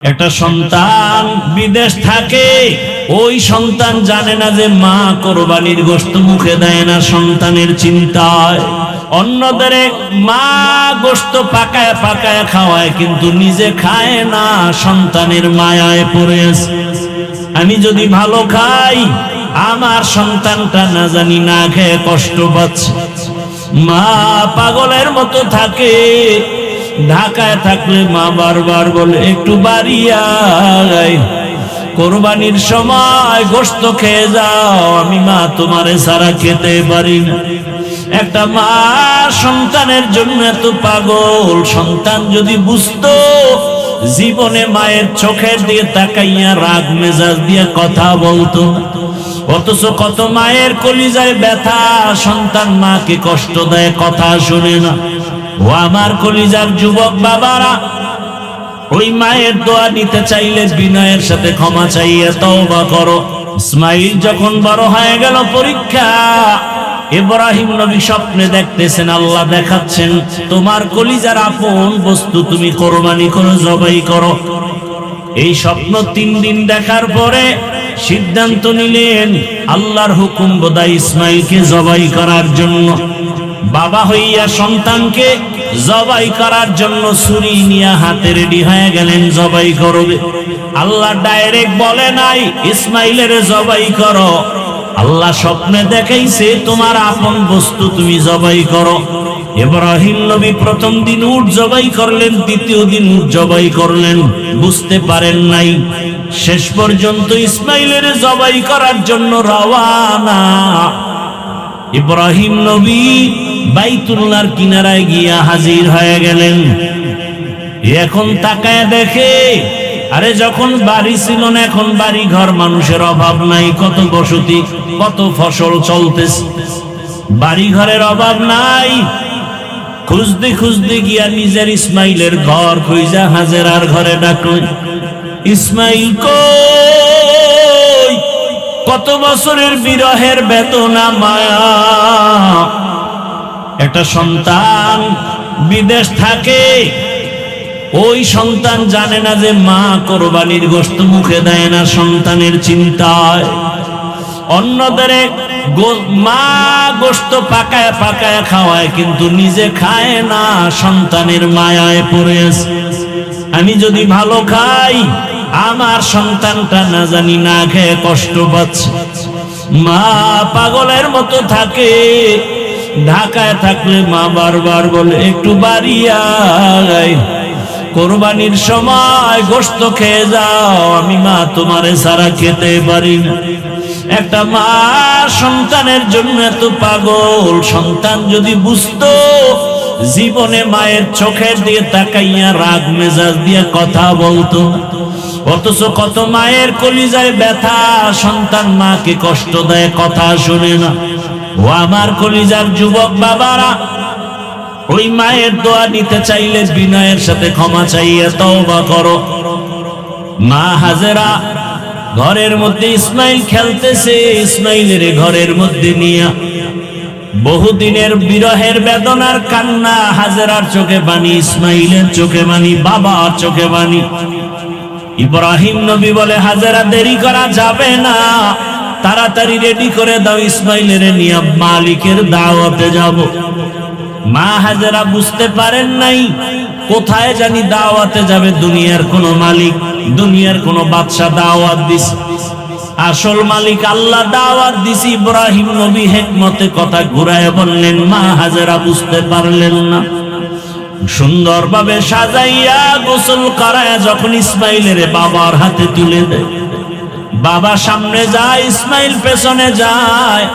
একটা সন্তান বিদেশ থাকে, ওই সন্তান জানে না যে মা কোরবানির গোশত মুখে দেয় না সন্তানের চিন্তায়। অন্যদের মা গোশত পাকায় পাকায় খাওয়ায়, কিন্তু নিজে খায় না, সন্তানের মায়ায় পড়ে আছে। আমি যদি ভালো খাই, আমার সন্তানটা না জানি না খেয়ে কষ্ট পাচ্ছে। মা পাগলের মতো থাকে। ঢাকায় থাকলে মা বারবার বলে একটু বাড়ি আয়, কোরবানির সময় গোশত খেয়ে যাও, আমি মা তোমারে ছাড়া খেতে পারি না। একটা মা সন্তানের জন্য এত পাগল। সন্তান যদি বুঝতো, জীবনে মায়ের চোখের দিয়ে তাকাইয়া রাগ মেজাজ দিয়ে কথা বলতো। অথচ কত মায়ের কলিজায় ব্যথা, সন্তান মাকে কষ্ট দেয়, কথা শুনে না। ও আমার কলিজার যুবক বাবারা, ওই মায়ের দোয়া নিতে চাইলে বিনয়ের সাথে ক্ষমা চাইয়ে তওবা করো। ইসমাইল যখন বড় হয়ে গেল, পরীক্ষা। ইব্রাহিম নবী স্বপ্নে দেখতেছেন, আল্লাহ দেখাচ্ছেন তোমার কলিজার আপন বস্তু তুমি কোরবানি করে জবাই করো। এই স্বপ্ন 3 দিন দেখার পরে সিদ্ধান্ত নিলেন আল্লাহর হুকুম বোধহয় ইসমাইলকে জবাই করার জন্য। বাবা হইয়া সন্তানকে জবাই করার জন্য ছুরি নিয়ে হাতে রেডি হয়ে গেলেন, জবাই করবে। আল্লাহ ডাইরেক্ট বলে নাই ইসমাইলের জবাই করো। আল্লাহ স্বপ্নে দেখাইছে তোমার আপন বস্তু তুমি জবাই করো। ইব্রাহিম নবী প্রথম দিন উট জবাই করলেন, দ্বিতীয় দিন উট জবাই করলেন, বুঝতে পারেন নাই। শেষ পর্যন্ত ইসমাইলের জবাই করার জন্য রওয়ানা। ইব্রাহিম নবী বাইতুল্লাহর কিনারায় গিয়া হাজির হয়ে গেলেন। এখন তাকায় দেখে, আরে যখন বাড়ি ছিল না, এখন বাড়ি ঘর, মানুষের অভাব নাই, কত বসতি, কত ফসল চলতেছে, বাড়ি ঘরের অভাব নাই। খুঁজতে খুঁজতে গিয়া নিজের ইসমাইলের ঘর খুঁজা হাজেরার ঘরে ডাকলেন, ইসমাইল কই? কত বছরের বিরহের বেদনা মায়া। একটা সন্তান বিদেশ থাকে, ওই সন্তান জানে না যে মা কোরবানির গোশত মুখে দেয় না সন্তানের চিন্তায়। অন্যদের মা গোশত পাকায় পাকায় খাওয়ায়, কিন্তু নিজে খায় না, সন্তানের মায়ায় পড়ে আছে। আমি যদি ভালো খাই, আমার সন্তানটা না জানি না খেয়ে কষ্ট পাচ্ছে। মা পাগলের মতো থাকে। ঢাকায় থাকলে মা বারবার বলে একটু বাড়ি আয়, কোরবানির সময় গোশত খেয়ে যাও, আমি মা তোমারে ছাড়া খেতে পারি না। একটা মা সন্তানের জন্য এত পাগল। সন্তান যদি বুঝতো, জীবনে মায়ের চোখের দিয়ে তাকাইয়া রাগ মেজাজ দিয়ে কথা বলতো। অথচ কত মায়ের কলিজায় ব্যথা, সন্তান মাকে কষ্ট দেয়, কথা শুনে না। ও আমার কলিজার যুবক বাবারা, ওই মায়ের দোয়া নিতে চাইলে বিনয়ের সাথে ক্ষমা চাইয়ে তওবা করো। মা হাজেরা ঘরের মধ্যে ইসমাইল খেলতেছে, ইসমাইলের ঘরের মধ্যে নিয়ে বহুদিনের বিরহের বেদনার কান্না। হাজেরার চোখে পানি, ইসমাইলের চোখে পানি, বাবার চোখে পানি। ইব্রাহিম নবী বলে, হাজেরা দেরি করা যাবে না, তাড়াতাড়ি রেডি করে দাও, ইসমাইলের নিয়ে মালিকের দাওয়াতে যাব। মা হাজেরা বুঝতে পারেন নাই, কোথায় জানি দাওয়াতে যাবে। দুনিয়ার কোন মালিক, দুনিয়ার কোন বাদশা দাওয়াত দিস, আসল মালিক আল্লাহ দাওয়াত দিস। ইব্রাহিম নবী হিকমতে কথা ঘুরায় বললেন, মা হাজেরা বুঝতে পারলেন না। সুন্দরভাবে সাজাইয়া গোসল করায় যখন ইসমাইলের বাবার হাতে তুলে দেয়, বাবা সামনে যায়, ইসমাইল পেছনে যায়।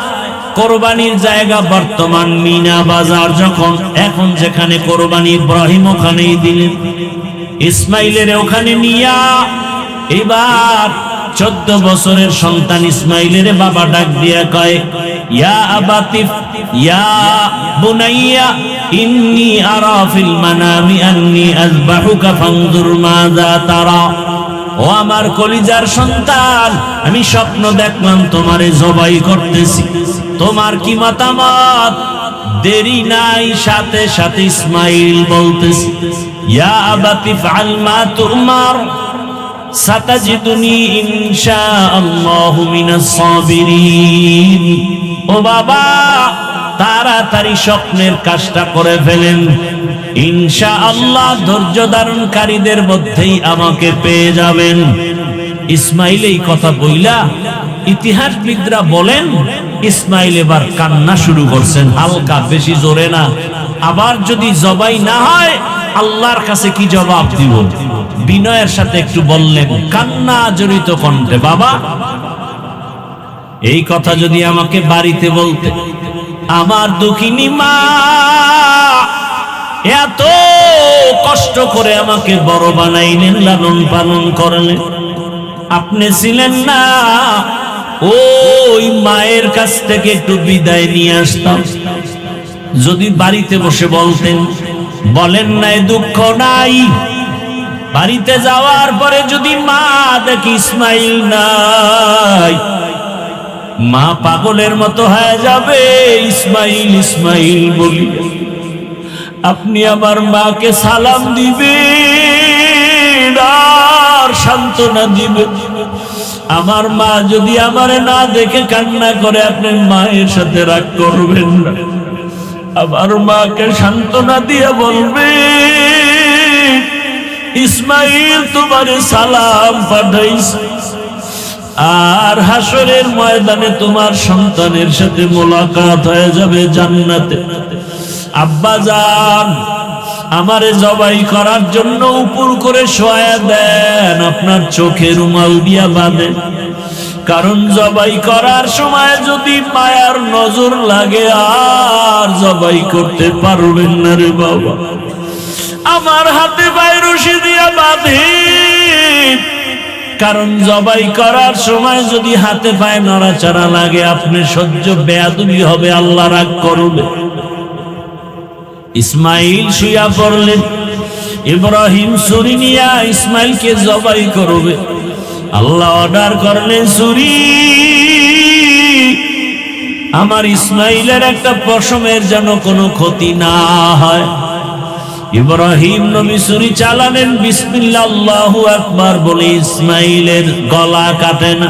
কোরবানির জায়গা বর্তমান মিনা বাজার, যখন এখন যেখানে কোরবানি ইব্রাহিম ওখানেই দিলেন। ইসমাইলের ওখানে নিয়া এবার 14 বছরের সন্তান ইসমাইলের বাবা ডাক দিয়া কয়, ইয়া আবাতিফ ইয়া বুনাইয়া ইন্নী আরা ফিল মানামি আন্নী আযবাহুকা ফানজুর মাযা তারা। ও আমার কলিজার সন্তান, আমি স্বপ্ন দেখলাম তোমারে জবাই করতেছি, তোমার কি মতামত? দেরি নাই, সাথে সাথে ইসমাইল বলতেছে, ইয়া আবাতি ফাআল মা তুমার, সাতাজিদুনি ইনশাআল্লাহু মিনাস সাবিরিন। ও বাবা, তাড়াতাড়ি স্বপ্নের কাজটা করে ফেলেন, ইনশাআল্লাহ ধৈর্য ধারণকারীদের মধ্যেই আমাকে পেয়ে যাবেন। ইসমাইল এই কথা বইলা ইতিহাসবিদরা বলেন ইসমাইল এবার কান্না শুরু করছেন, হালকা, বেশি জোরে না। আবার যদি জবাই না হয় আল্লাহর কাছে কি জবাব দিব? বিনয়ের সাথে একটু বললেন, কান্না জড়িত কণ্ঠে, বাবা এই কথা যদি আমাকে বাড়িতে বলতে, আমার দুঃখিনী মা এত কষ্ট করে আমাকে বড় বানাইলেন, লালন পালন করলেন, আপনি ছিলেন না, ওই মায়ের কাছ থেকে একটু বিদায় নিয়ে আসতাম। যদি বাড়িতে বসে বলতেন, বলেন নাই দুঃখ নাই, বাড়িতে যাওয়ার পরে যদি মা দেখি ইসমাইল নাই, মা পাগলের মতো হয়ে যাবে, ইসমাইল ইসমাইল বলি। আপনি আমার মাকে সালাম দিবেন আর সান্ত্বনা দিবেন। আমার মা যদি আমারে না দেখে কান্না করে, আপনি মায়ের সাথে রাগ করবেন না, আমার মাকে সান্ত্বনা দিয়ে বলবেন, ইসমাইল তোমার সালাম পাঠাইছে, আর হাসরের ময়দানে তোমার সন্তানের সাথে মোলাকাত হয়ে যাবে জান্নাতে। আব্বা জান, আমারে জবাই করার জন্য উপর করে শোয়া দেন, আপনার চোখে রুমাল দিয়া বাঁধেন, কারণ জবাই করার সময় যদি মায়ার নজর লাগে আর জবাই করতে পারবেন না রে বাবা। আমার হাতে পায়ে রশি দিয়া বাঁধেন, কারণ জবাই করার সময় যদি হাতে পায়ে নড়াচড়া লাগে আপনি সহ্য বেয়াদবি হবে, আল্লাহ রাগ করবে। ইসমাইল শুয়া পড়লেন, ইব্রাহিম ছুরি নিয়া ইসমাইলকে জবাই করবে। আল্লাহ অর্ডার করলেন, ছুরি আমার ইসমাইলের একটা পশমের যেন কোনো ক্ষতি না হয়। ইব্রাহিম নবী ছুরি চালালেন, বিসমিল্লাহ আল্লাহু আকবার বলে ইসমাইলের গলা কাটে না।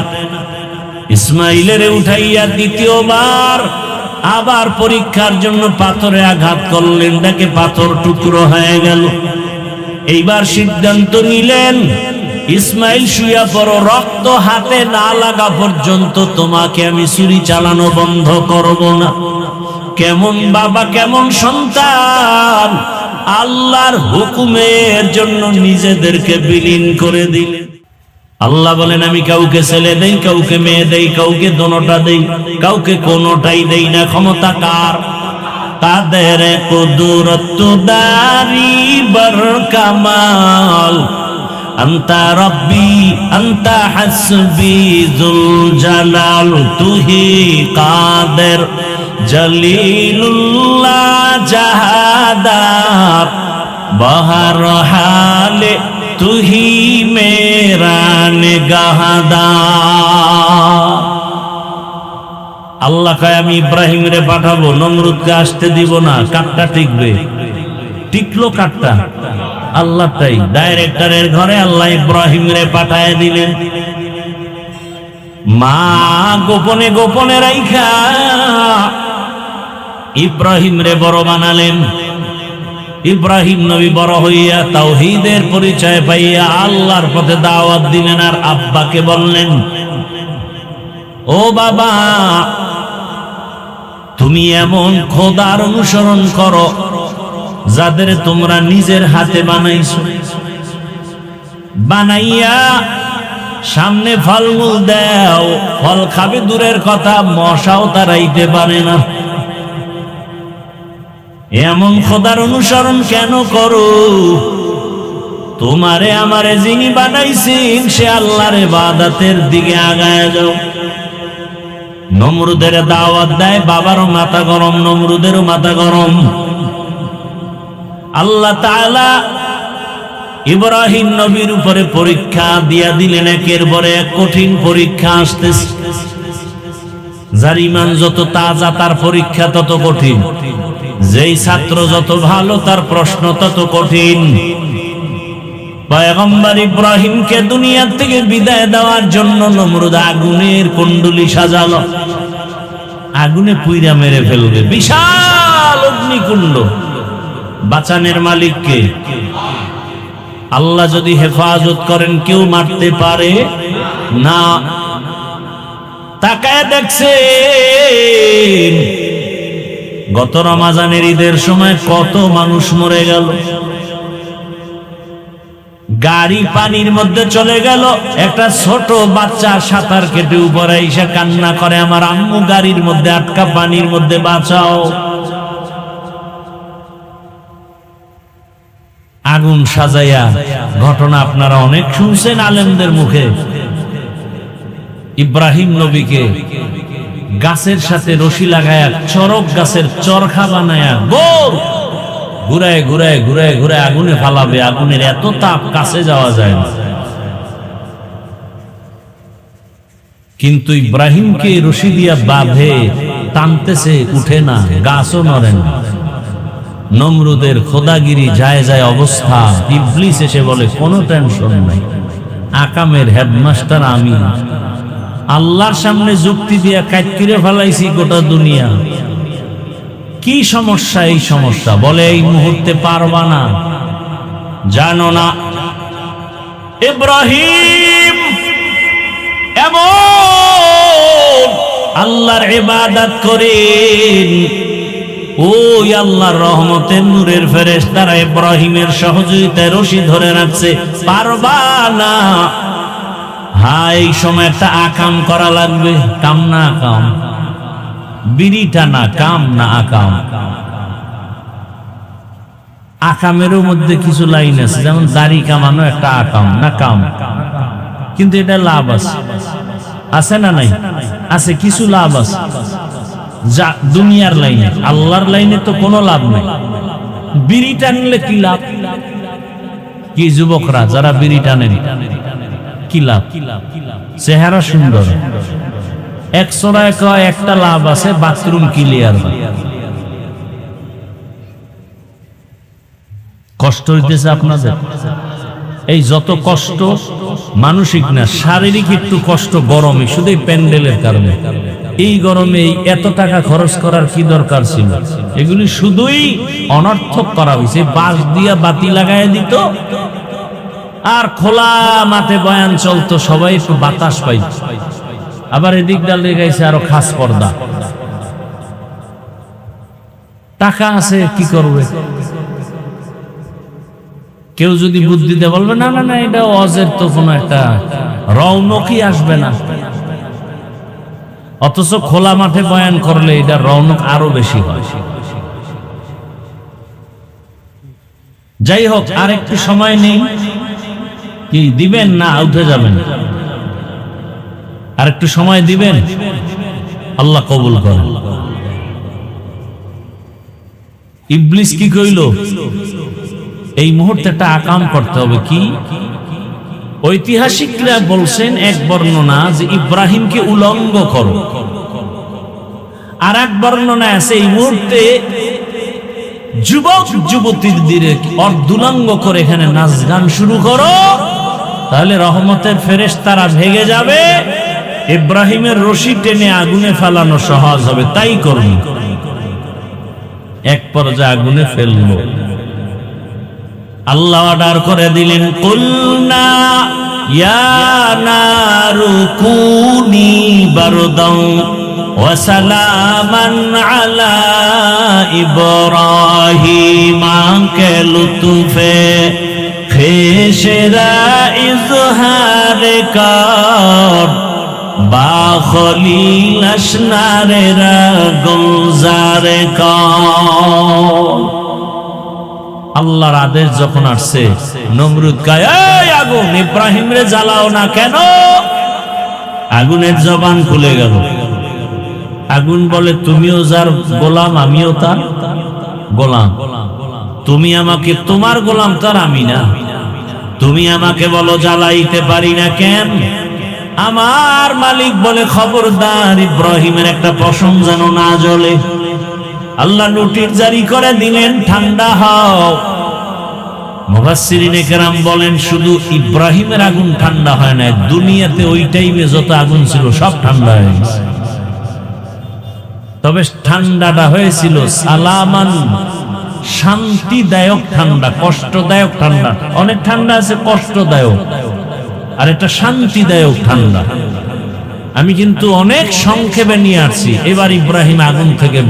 ইসমাইলের উঠাইয়া দ্বিতীয়বার আবার পরীক্ষার জন্য পাথরে আঘাত করলেন, দেখে পাথর টুকরো হয়ে গেল। এইবার সিদ্ধান্ত নিলেন, ইসমাইল শুয়া পড়ো, রক্ত হাতে না লাগা পর্যন্ত তোমাকে আমি ছুরি চালানো বন্ধ করব না। কেমন বাবা, কেমন সন্তান, আল্লাহর হুকুমের জন্য নিজেদেরকে বিলীন করে দিলেন। আল্লাহ বলেন, আমি কাউকে ছেলে দেই, কাউকে মেয়ে দেই, কাউকে দোনোটা দেই, কাউকে কোনোটাই দেই না। ক্ষমতা কার? কাদের কুদরত দারি বর কামাল, আন্তা রব্বি আন্তা হাসবি যুল জালাল, তুহি কাদের জলিলুল্লাহ জাহাদার, বহর হালে তুহি মেরা নিগাহদার। আল্লাহ কয়, আমি ইব্রাহিম রে পাঠাবো, নমরুদকে আসতে দিব না। কাঠটা টিকবে, টিকলো কাঠটা? আল্লাহটাই। ডাইরেক্টরের ঘরে আল্লাহ ইব্রাহিম রে পাঠায় দিলেন। মা গোপনে গোপনে রাইখা ইব্রাহিম রে বড় বানালেন। ইব্রাহিম নবী বড় হইয়া তাওহীদের পরিচয় পাইয়া আল্লাহর পথে দাওয়াত দিলেন। আর আব্বাকে বললেন, ও বাবা, তুমি এমন খোদার অনুসরণ করো যাদের তোমরা নিজের হাতে বানাইছো, বানাইয়া সামনে ফলমূল দাও, ফল খাবে দূরের কথা, মশাও তারাইতে পারে না। এমন খোদার অনুসরণ কেন করো? তোমারে আমারে যিনি বানাইছেন সে আল্লাহর ইবাদতের দিকে আগায় যাও। নমরুদের দাওয়াত দেয়, বাবারও মাথা গরম, নমরুদেরও মাথা গরম। আল্লাহ তাআলা ইব্রাহিম নবীর উপরে পরীক্ষা দিয়া দিলেন, একের পরে এক কঠিন পরীক্ষা আসতেছে। যার ঈমান যত তাজা তার পরীক্ষা তত কঠিন, যেই ছাত্র যত ভালো তার প্রশ্ন তত কঠিন। পয়গম্বর ইব্রাহিমকে দুনিয়া থেকে বিদায় দেওয়ার জন্য নমরুদ আগুনের কুণ্ডলী সাজালো, আগুনে পুইরা মেরে ফেলবে, বিশাল অগ্নিকুণ্ড। বাঁচানের মালিক কে? আল্লাহ যদি হেফাজত করেন কেউ মারতে পারে না। তাকায় দেখছেন গত রমজানের ঈদের সময় কত মানুষ মরে গেল। গাড়ি পানির মধ্যে চলে গেল, একটা ছোট বাচ্চা সাঁতার কেটে উপরে এসে কান্না করে, আমার আম্মু গাড়ির মধ্যে আটকা, পানির মধ্যে বাঁচাও। আগুন সাজাইয়া ঘটনা আপনারা অনেক শুনছেন আলেমদের মুখে। ইব্রাহিম নবীকে গাছের সাথে রশি লাগায়া চরক গাছের চরখা বানায়া গোল ঘুরায় ঘুরায় ঘুরায় ঘুরায় আগুনে ফালাবে। আগুনের এত তাপ, কাছে যাওয়া যায় না। কিন্তু ইব্রাহিমকে রশি দিয়া বাঁধে টানতেছে, উঠে না, গাছও নড়ে না। নমরুদের খোদাগিরি যায় যায় অবস্থা। ইবলিস এসে বলে কোনো টেনশন নাই, আকামের হেডমাস্টার আমি, আল্লাহর সামনে যুক্তি দিয়া কাটকিরে ফেলাইছি গোটা দুনিয়া। কি সমস্যা? এই সমস্যা বলে এই মুহূর্তে পারবা না, জানো না ইব্রাহিম এমন আল্লাহর ইবাদত করেন, ওই আল্লাহর রহমতের নূরের ফেরেশতারা ইব্রাহিমের সহযোগিতায় রশি ধরে রাখছে, পারবা না। হ্যাঁ, এই সময় একটা আকাম করা লাগবে। কাম না আকাম? বিড়িটা না কাম না আকাম? আকামেরও মধ্যে কিছু লাইন আছে, যেমন দাড়ি কামানো একটা আকাম না কাম, কিন্তু এটা লাভ আছে, আছে না নাই? আছে, কিছু লাভ আছে। যা দুনিয়ার লাইনে, আল্লাহর লাইনে তো কোনো লাভ নেই। বিড়ি টানলে কি লাভ? কি যুবকরা যারা বিড়ি টানেন, কি লাভ? চেহারা সুন্দর, একশোরায় কয় একটা লাভ আছে, বাথরুম ক্লিয়ার। কষ্ট হইতেছে আপনাদের? এই যত কষ্ট মানসিক না, শারীরিক একটু কষ্ট গরমে, শুধু প্যান্ডেলের কারণে। এই গরমে এত টাকা খরচ করার কি দরকার ছিল? এগুলি শুধুই অনর্থক করা হয়েছে। বাঁশ দিয়া বাতি লাগাই দিত, আর খোলা মাঠে বয়ান চলতো, সবাই একটু বাতাস পাই। আবার এদিক ডাল লেগাইছে আরো খাস পর্দা। টাকা আছে, কি করবে? কেউ যদি বুদ্ধি দেয় বলবে না না না, এটা অজের তো কোনো একটা রৌনকই আসবে না। অথচ খোলা মাঠে বয়ান করলে এটা রৌনক আরো বেশি হয়। যাই হোক, আর একটু সময় নেই। কি দিবেন না উঠে যাবেন? আর একটু সময় দিবেন, আল্লাহ কবুল করেন। ইবলিস কি কইল? এই মুহূর্তে একটা আকাম করতে হবে। কি? ঐতিহাসিকরা বলছেন এক বর্ণনা যে ইব্রাহিমকে উলঙ্গ করো, আর এক বর্ণনা আছে এই মুহূর্তে যুবক যুবতীর দিকে অর্ধুলঙ্গ করে এখানে নাচ গান শুরু করো, তাহলে রহমতের ফেরেশতারা ভেগে যাবে, ইব্রাহিমের রশি টেনে আগুনে ফেলানো সহজ হবে। তাই করুন। এক পর্যায়ে আগুনে ফেললো। আল্লাহ অর্ডার করে দিলেন, কুলনা ইয়া নারু কুনি বারদাও ওয়া সালামান আলা ইব্রাহিম। কে লুতুফে খেশরা ইজহার কর, বা খলিল আশনারেরা গুলজার কর। আল্লাহর আদেশ যখন আসছে, নমরুদ কয়, এই আগুন, ইব্রাহিম রে জ্বালাও না কেন? আগুনের জবান খুলে গেল। আগুন বলে, তুমিও যার গোলাম, আমিও তার গোলাম। তুমি আমাকে তোমার গোলাম, তার আমি না। তুমি আমাকে বলো জ্বালাইতে পারি না কেন? আমার মালিক বলে, খবরদার ইব্রাহিমের একটা পশম যেন না জ্বলে। আল্লাহ নোটিশ জারি করে দিলেন, ঠান্ডা হও। মুফাসসিরিনে কেরাম বলেন শুধু ইব্রাহিমের আগুন ঠান্ডা হয় না, দুনিয়াতে ওই টাইমে যত আগুন ছিল সব ঠান্ডা হয়ে গেছে। তবে ঠান্ডাটা হয়েছিল সালামান, শান্তিদায়ক ঠান্ডা, কষ্টদায়ক ঠান্ডা। অনেক ঠান্ডা আছে কষ্টদায়ক, আর একটা শান্তিদায়ক ঠান্ডা। আমি কিন্তু অনেক সংক্ষেপে নিয়ে আসছি। এবার ইব্রাহিম আগুন থেকে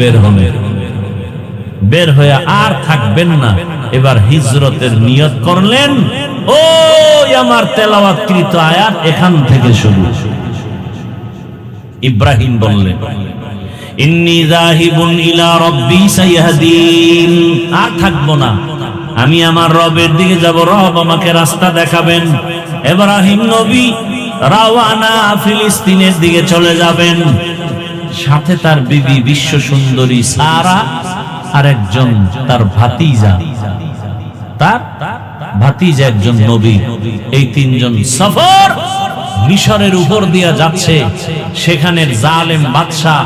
বের হয়ে আর থাকবেন না, এবার হিজরতের নিয়ত করলেন। ওই আমার তেলাওয়াতকৃত আয়াত এখান থেকে শুরু। ইব্রাহিম বললেন, ইন্নী যাহিবুন ইলা রাব্বি সাইয়াহদিন, আর থাকবো না, আমি আমার রবের দিকে যাব, রব আমাকে রাস্তা দেখাবেন। ইব্রাহিম নবী রওয়ানা ফিলিস্তিনের দিকে চলে যাবেন। সাথে তার বিবি বিশ্ব সুন্দরী সারা আর একজন তার ভাতিজা, একজন নবী। এই তিনজন সফর মিশরের উপর দিয়া যাচ্ছে। সেখানের জালেম বাদশাহ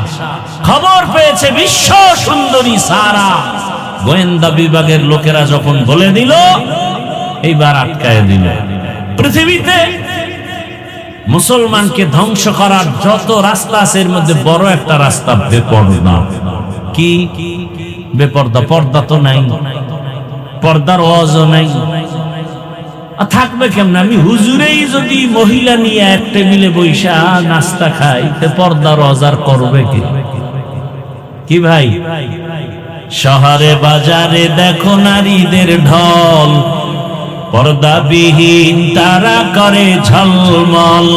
খবর পেয়েছে বিশ্ব সুন্দরী সারা। গোয়েন্দা বিভাগের লোকেরা যখন বলে দিল, এইবার আটকায় দিল। পৃথিবীতে মুসলমানকে ধ্বংস করার যত রাস্তা আছে এর মধ্যে বড় একটা রাস্তা বেপরদা। কি বেপরদা? পর্দা তো নাই, পর্দার ওয়াজও নাই, থাকবে কেমন? আমি হুজুরেই যদি মহিলা নিয়ে এক টেবিলে বৈশা নাস্তা খাই, তে পর্দার ওয়াজার করবে কি ভাই? শহরে বাজারে দেখো নারীদের ঢল, পর্দাবিহীন তারা করে ঝলমল,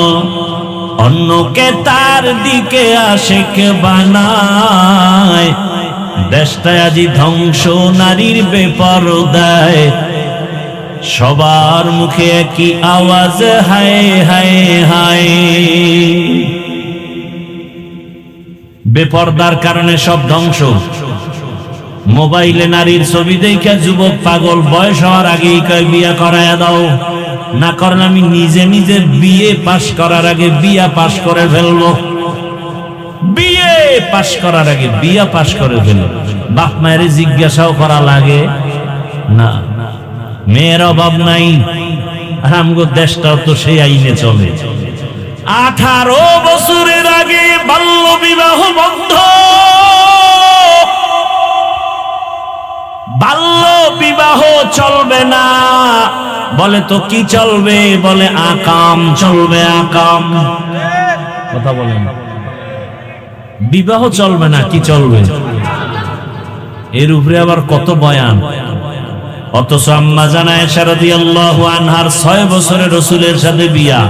অন্যকে তার দিকে আশেক বানায়। দেশটা আজি ধ্বংস নারীর বেপরদায়, সবার মুখে একই আওয়াজ, হায় হায় হায়। বেপরদার কারণে সব ধ্বংস। মোবাইলে নারীর ছবি দেখে যুবক পাগল, বয়স হওয়ার আগেই কয় বিয়া করায়া দাও, না করলে আমি নিজে নিজের বিয়ে পাশ করার আগে বিয়া পাশ করে ফেলবো। বিয়ে পাশ করার আগে বিয়া পাশ করে ফেলবো। বাপ মায়ের জিজ্ঞাসাও করা লাগে না। মেয়ের অভাব নাই, আর আমগো দেশটাও তো সেই আইনে চলে। 18 বছরের আগে বাল্য বিবাহ বন্ধ। বাল্য বিবাহ চলবে না। বলে তো কি চলবে? বলে আকাম চলবে, আকাম। কথা বলেন, বিবাহ চলবে না, কি চলবে? এর উপরে আবার কত বয়ান। অথচ আম্মা জানা আয়েশা রাদিয়াল্লাহু আনহার 6 বছরে রাসূলের সাথে বিয়া।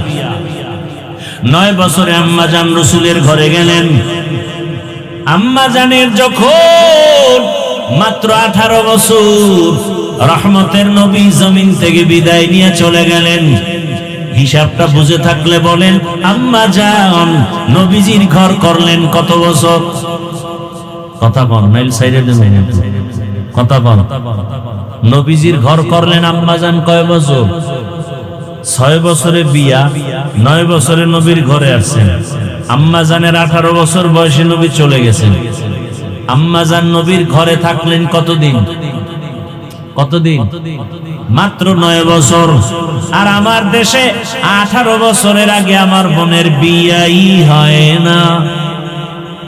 9 বছরে আম্মা জান রাসূলের ঘরে গেলেন। আম্মা জানের যখন মাত্র 18 বছর, রহমতের নবী জমিন থেকে বিদায় নিয়ে চলে গেলেন। হিসাবটা বুঝে থাকলে বলেন, আম্মা জান নবীজির ঘর করলেন কত বছর? কথা বল, নাইল সাইডে দেন, কথা বল। নবীজির ঘর করলেন আম্মা জান কয় বছর? 6 বছরে বিয়া, 9 বছরে নবীর ঘরে আসছেন। আম্মা জানের 18 বছর বয়সে নবী চলে গেছেন। আম্মা জান নবীর ঘরে থাকলেন কতদিন? কতদিন? মাত্র 9 বছর। আর আমার দেশে 18 বছরের আগে আমার বোনের বিয়াই হয় না।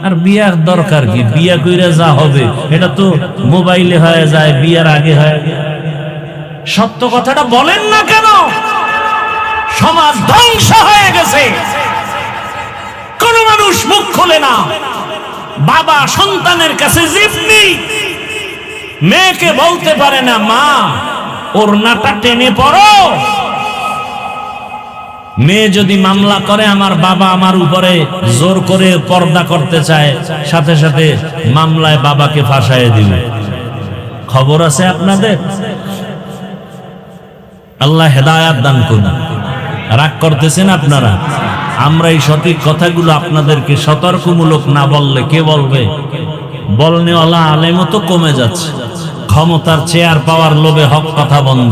আর বিয়ার দরকার কি? বিয়া কইরা যা হবে এটা তো মোবাইলে হয়ে যায়, বিয়ার আগে হয়। সত্য কথাটা বলেন না কেন? সমাজ ধ্বংস হয়ে গেছে, কোন মানুষ মুখ খোলে না। বাবা সন্তানের কাছে জিম্মি, মেয়েকে বলতে পারে না মা ওড়নাটা টেনে পড়ো। মেয়ে যদি মামলা করে, আমার বাবা আমার উপরে জোর করে পর্দা করতে চায়, সাথে সাথে মামলায় বাবাকে ফাঁসায় দিবে। খবর আছে আপনাদের? আল্লাহ হেদায়াত দান করুন। রাগ করতেছেন আপনারা? আমরা এই সঠিক কথাগুলো আপনাদেরকে সতর্কমূলক না বললে কে বলবে? বলনেওয়ালা আলেমও তো কমে যাচ্ছে। ক্ষমতার চেয়ার পাওয়ার লোভে হক কথা বন্ধ,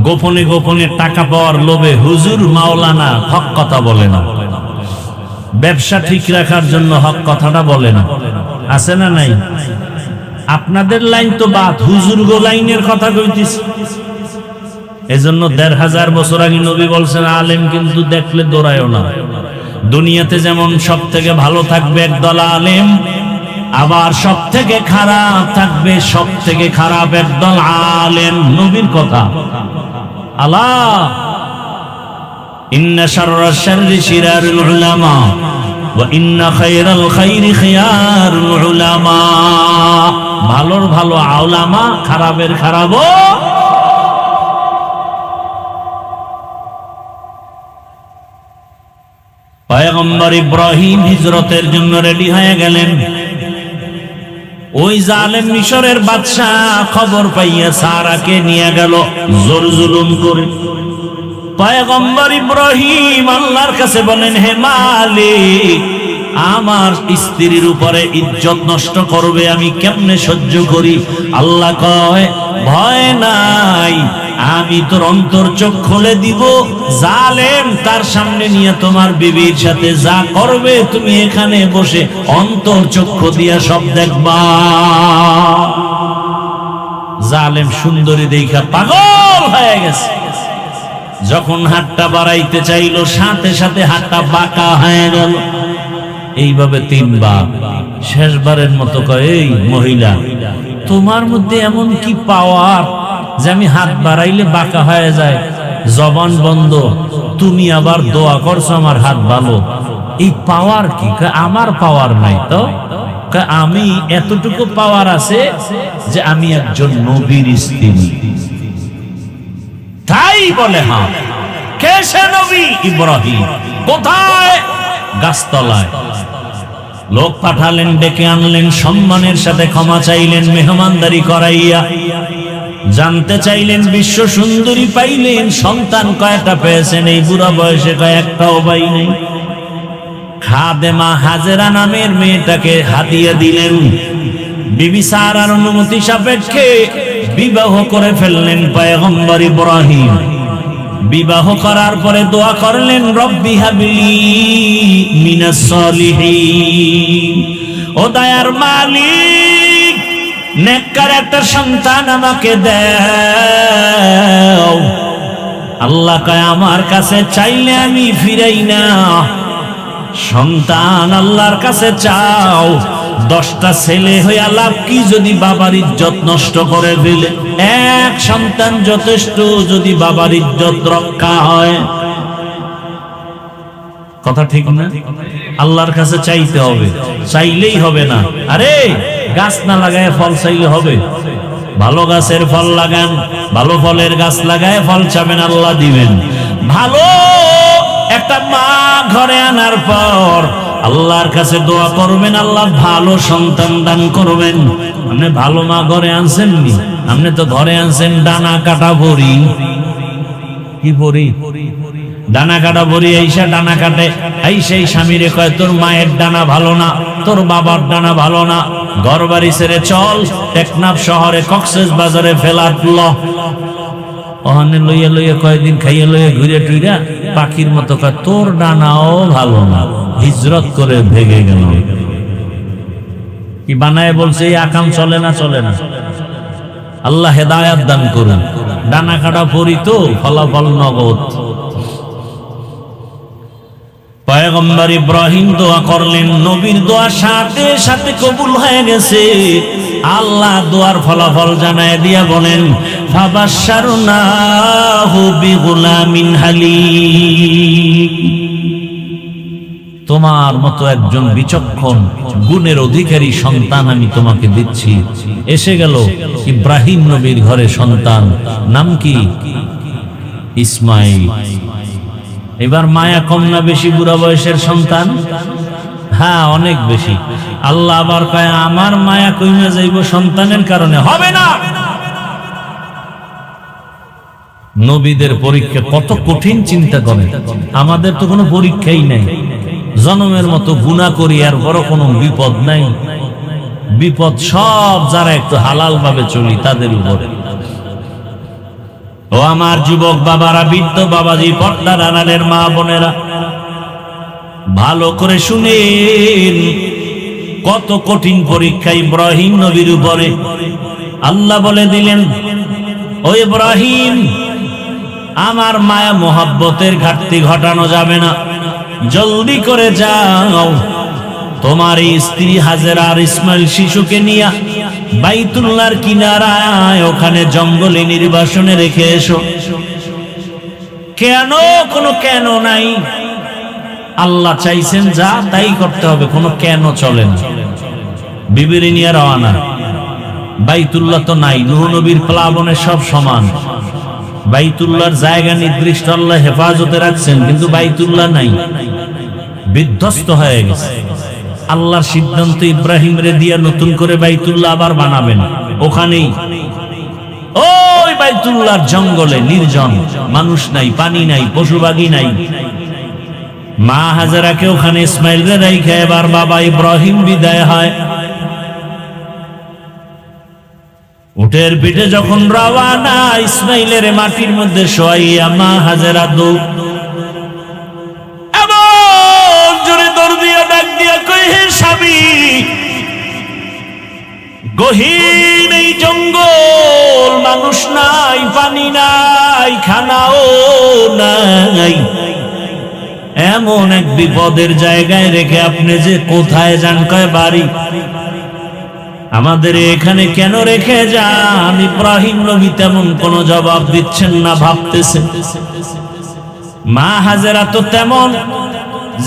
গোপনে গোপনে টাকা পাওয়ার লোভে হুজুর মাওলানা হক কথা বলে না, ব্যবসা ঠিক রাখার জন্য হক কথাটা বলে না। আছে না নাই? আপনাদের লাইন তো বাদ, হুজুর গো লাইনের কথা কইতেছি। এজন্য ১৫০০ বছর আগে নবী বলছেন আলেম কিন্তু দেখলে দৌড়ায়ও না। দুনিয়াতে যেমন সব থেকে ভালো থাকবে একদল আলেম, আবার সব থেকে খারাপ থাকবে সব থেকে খারাপ একদল আলেম। নবীর কথা, আলা ইন্না শাররাশ শাররি শিরারুল উলামা ওয়া ইন্না খায়রাল খায়রি খিয়ারুল উলামা। ভালোর ভালো উলামা, খারাপের খারাপও। পয়গম্বর ইব্রাহিম হিজরতের জন্য রেডি হয়ে গেলেন। ওই জালেম মিশরের বাদশা খবর পাইয়া সারাকে নিয়ে গেল জোর জুলুম করে। পয়গম্বর ইব্রাহিম আল্লাহর কাছে বলেন, হে মালিক, আমার স্ত্রীর উপরে ইজ্জত নষ্ট করবে, আমি কেমনে সহ্য করি? আল্লাহ কয়, ভয় নাই, আমি তোর অন্তর চোখ খুলে দিব। জালেম তার সামনে নিয়ে তোমার বিবির সাথে যা করবে তুমি এখানে বসে অন্তর চক্ষু দিয়া সব দেখবা। জালেম সুন্দরী দেখা পাগল হয়ে গেছে। যখন হাতটা বাড়াইতে চাইল সাথে সাথে হাতটা বাঁকা হয়ে গেল। এইভাবে ৩ বার। শেষবারের মতো কয়, এই মহিলা, তোমার মধ্যে এমন কি পাওয়ার যে আমি হাত বাড়াইলে বাঁকা হয়ে যায়? জবান বন্ধ, তুমি আবার দোয়া করছো আমার হাত ভালো, এই পাওয়ার কি? আমার পাওয়ার নাই তো। আমি এতটুকু পাওয়ার আছে যে আমি একজন নবীর স্ত্রী। তাই বলে, হ্যাঁ, কে সে নবী? ইব্রাহিম। কোথায়? গাছতলায়। লোক পাঠালেন, ডেকে আনলেন, সম্মানের সাথে ক্ষমা চাইলেন, মেহমানদারি করাইয়া জানতে চাইলেন। বিশ্ব সুন্দরী পাইলেন, সন্তান কয়টা পেয়েছেন? এই বুড়া বয়সে কয়েকটাও পাই নেই। খাদেমা হাজেরা নামের মেয়েটাকে হাদিয়া দিলেন। বিবি সারার অনুমতি সাপেক্ষে বিবাহ করে ফেললেন পয়গম্বর ইব্রাহিম। বিবাহ করার পরে দোয়া করলেন, রব্বি হাবলি মিনাস সলিহিন, ও দয়ার মালিক, নেককার একটা সন্তান আমাকে দাও। আল্লাহ কয়, আমার কাছে চাইলে আমি ফিরাই না। সন্তান আল্লাহর কাছে চাও। 10টা ছেলে হইয়া লাভ কি যদি বাবার ইজ্জত নষ্ট করে ফেলে? এক সন্তান যথেষ্ট যদি বাবার ইজ্জত রক্ষা হয়। কথা ঠিক না? আল্লাহর কাছে চাইতে হবে, চাইলেই হবে না। আরে গাছ না লাগায় ফল চাইলে হবে? ভালো গাছের ফল লাগান, ভালো ফলের গাছ লাগায় ফল চাবেন, আল্লাহ দিবেন। ভালো একটা মা ঘরে আনার পর আল্লাহর কাছে দোয়া করবেন, আল্লাহ ভালো সন্তান দান করবেন। আপনি ভালো মা ঘরে আনছেন নি? আপনি তো ঘরে আনছেন ডানা কাটা বড়ি। কি বড়ি? ডানা কাটা বড়ি। এইসা ডানা কাটে, এই সেই স্বামীরে কয়, তোর মায়ের ডানা ভালো না, তোর বাবার ডানা ভালো না, ঘর বাড়ি ছেড়ে চল টেকনাফ শহরে কক্সেস বাজারে ফেলাট ল। ওখানে লইয়া লইয়া কয়েকদিন খাইয়া লইয়া ঘুরে টুইরা পাখির মতো কয়, তোর ডানাও ভালো না, হিজরত করে ভেগে গেল। কি বানায় বলছে? এই আকাম চলে না, চলে না। আল্লাহ হেদায়াত দান করুন। ডানা কাটা পড়ি তো, ফলাফল নগদ। পয়গম্বর ইব্রাহিম দোয়া করলেন, নবীর দোয়া সাথে সাথে কবুল হয়ে গেছে। আল্লাহ দোয়ার ফলাফল জানায় দিয়া বলেন, ফাবাশশারনাহু বিগুলামিন হালিম। তোমার মতো একজন বিচক্ষণ গুণের অধিকারী সন্তান আমি তোমাকে দিচ্ছি। এসে গেল ইব্রাহিম নবীর ঘরে সন্তান, নাম কি? ইসমাইল। এবার মায়া কম না বেশি বুড়া বয়সের সন্তান? হ্যাঁ, অনেক বেশি। আল্লাহ আবার কয়, আমার মায়া কইমা যাইব সন্তানের কারণে? হবে না। নবীদের পরীক্ষা কত কঠিন, চিন্তা করে। আমাদের তো কোনো পরীক্ষাই নাই। জনমের মতো গুনাহ করি, আর বড় কোনো বিপদ নাই। বিপদ সব যারা একটু হালাল ভাবে চলি তাদের উপরে। ও আমার যুবক বাবারা, বৃদ্ধ বাবাজি, পর্দার আড়ালের মা বোনেরা, ভালো করে শুনেন। কত কঠিন পরীক্ষা ইব্রাহিম নবীর উপরে। আল্লাহ বলে দিলেন, ও ইব্রাহিম, আমার মায়া মোহাব্বতের ঘাটতি ঘটানো যাবে না, জলদি করে যাও, তোমার এই স্ত্রী হাজেরা আর ইসমাইল শিশুকে নিয়ে বাইতুল্লাহর কিনারায় ওখানে জঙ্গলে নির্বাসনে রেখে এসো। কেন? কোনো কেন নাই। আল্লাহ চাইছেন যা তাই করতে হবে, কোনো কেন চলে না। বিবির নিয়ে রওনা। বাইতুল্লাহ তো নাই, নূহ নবীর প্লাবনে সব সমান। বাইতুল্লাহর জায়গা নির্দিষ্ট আল্লাহ হেফাজতে রাখছেন, কিন্তু বাইতুল্লাহ নাই, বিধ্বস্ত হয়ে গেছে। আল্লাহর সিদ্ধান্ত ইব্রাহিম রে দিয়া নতুন করে বাইতুল্লাহ আবার বানাবেন। ওখানেই ওই বাইতুল্লাহর জঙ্গলে নির্জন, মানুষ নাই, পানি নাই, পশুপাখি নাই। মা হাজেরাকে ওখানে ইসমাইল রে রাইখা এবার বাবা ইব্রাহিম বিদায় হয়। উটের পিঠে যখন রওয়ানা, ইসমাইলের মাটির মধ্যে শোয়াইয়া মা হাজেরা এমন জোরে দৌড় দিয়া ডাক দিয়া কই, হে স্বামী, গহীন এই জঙ্গল, মানুষ নাই, পানি নাই, খানাও নাই, এমন এক বিপদের জায়গায় রেখে আপনি যে কোথায় যান? কয় বাড়ি। আমাদের এখানে কেন রেখে যান? ইব্রাহিম নবী তেমন কোন জবাব দিচ্ছেন না, ভাবতেছেন। মা হাজেরা তো তেমন,